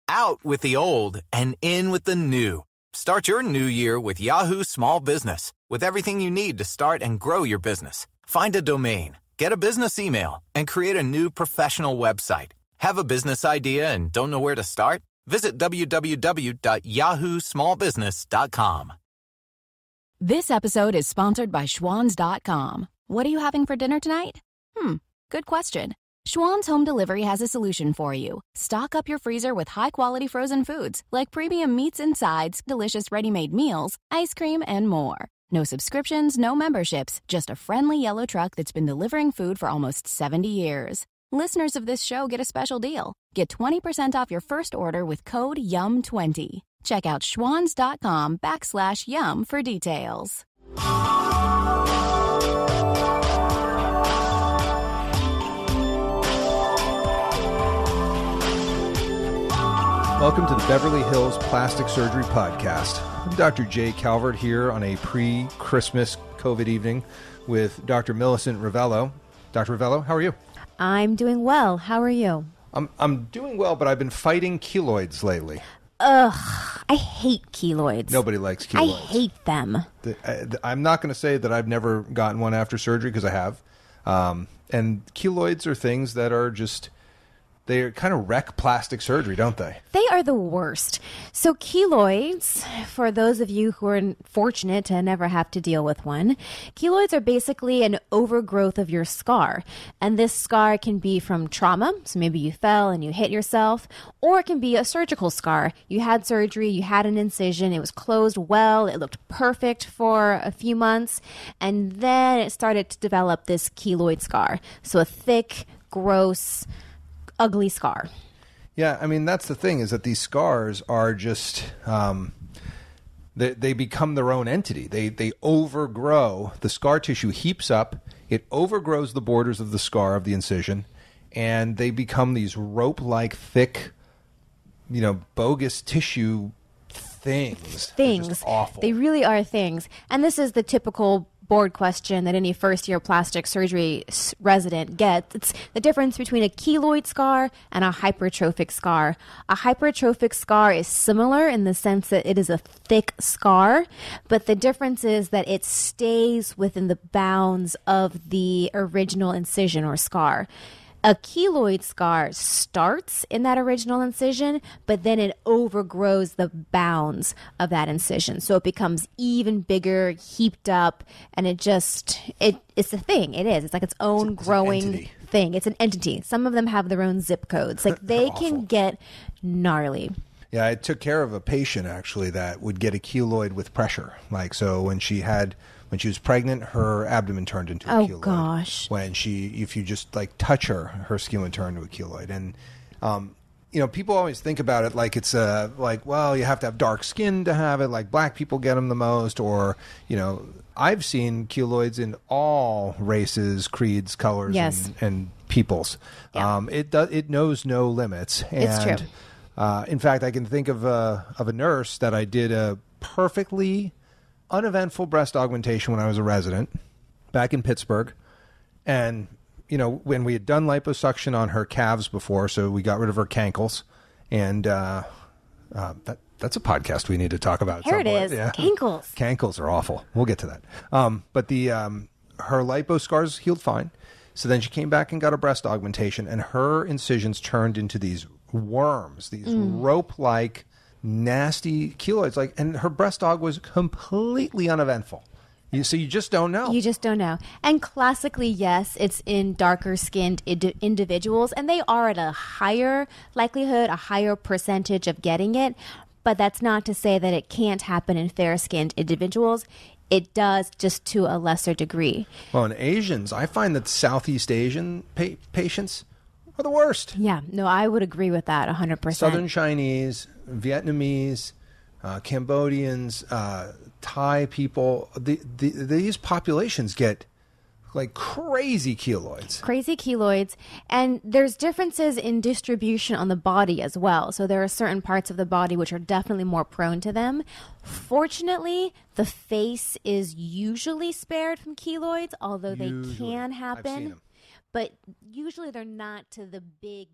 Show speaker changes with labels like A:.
A: Out with the old and in with the new. Start your new year with Yahoo Small Business, with everything you need to start and grow your business. Find a domain, get a business email, and create a new professional website. Have a business idea and don't know where to start? Visit www.yahoosmallbusiness.com.
B: This episode is sponsored by Schwans.com. What are you having for dinner tonight? Good question. Schwann's Home Delivery has a solution for you. Stock up your freezer with high-quality frozen foods like premium meats and sides, delicious ready-made meals, ice cream, and more. No subscriptions, no memberships, just a friendly yellow truck that's been delivering food for almost 70 years. Listeners of this show get a special deal. Get 20% off your first order with code YUM20. Check out schwans.com/yum for details.
C: Welcome to the Beverly Hills Plastic Surgery Podcast. I'm Dr. Jay Calvert here on a pre-Christmas COVID evening with Dr. Millicent Ravello. Dr. Ravello, how are you?
D: I'm doing well. How are you?
C: I'm doing well, but I've been fighting keloids lately.
D: Ugh, I hate keloids.
C: Nobody likes keloids.
D: I hate them.
C: I'm not going to say that I've never gotten one after surgery, because I have. And keloids are things that are just... They kind of wreck plastic surgery, don't they?
D: They are the worst. So keloids, for those of you who are fortunate to never have to deal with one, keloids are basically an overgrowth of your scar. And this scar can be from trauma, so maybe you fell and you hit yourself, or it can be a surgical scar. You had surgery, you had an incision, it was closed well, it looked perfect for a few months, and then it started to develop this keloid scar. So a thick, gross, ugly scar.
C: Yeah, I mean, that's the thing, is that these scars are just, they become their own entity. They overgrow. The scar tissue heaps up. It overgrows the borders of the scar of the incision, and they become these rope-like, thick, bogus tissue things. They're just awful.
D: They really are things. And this is the typical board question that any first-year plastic surgery resident gets. It's the difference between a keloid scar and a hypertrophic scar. A hypertrophic scar is similar in the sense that it is a thick scar, but the difference is that it stays within the bounds of the original incision or scar. A keloid scar starts in that original incision, but then it overgrows the bounds of that incision. So it becomes even bigger, heaped up, and it's a thing. It is. It's like its own growing thing. It's an entity. Some of them have their own zip codes. Like they can get gnarly.
C: Yeah, I took care of a patient actually that would get a keloid with pressure. Like, so when she was pregnant, her abdomen turned into a keloid.
D: Oh gosh.
C: If you just like touch her skin would turn to a keloid. And people always think about it like it's well, you have to have dark skin to have it. Like black people get them the most, or I've seen keloids in all races, creeds, colors,
D: yes,
C: and peoples.
D: Yeah.
C: It knows no limits.
D: It's true.
C: In fact, I can think of a nurse that I did a perfectly uneventful breast augmentation when I was a resident back in Pittsburgh. And, when we had done liposuction on her calves before, so we got rid of her cankles. And that's a podcast we need to talk about.
D: Here it is. Yeah. Cankles.
C: Cankles are awful. We'll get to that. But her lipo scars healed fine. So then she came back and got a breast augmentation, and her incisions turned into these worms, these rope-like, nasty keloids. And her breast aug was completely uneventful. So you just don't know.
D: You just don't know. And classically, yes, it's in darker skinned individuals, and they are at a higher likelihood, a higher percentage of getting it. But that's not to say that it can't happen in fair skinned individuals. It does, just to a lesser degree.
C: Well, in Asians, I find that Southeast Asian patients are the worst.
D: Yeah, no, I would agree with that 100%.
C: Southern Chinese, Vietnamese, Cambodians, Thai people, these populations get like crazy keloids.
D: Crazy keloids. And there's differences in distribution on the body as well. So there are certain parts of the body which are definitely more prone to them. Fortunately, the face is usually spared from keloids, although they can happen.
C: I've seen them.
D: But usually they're not to the big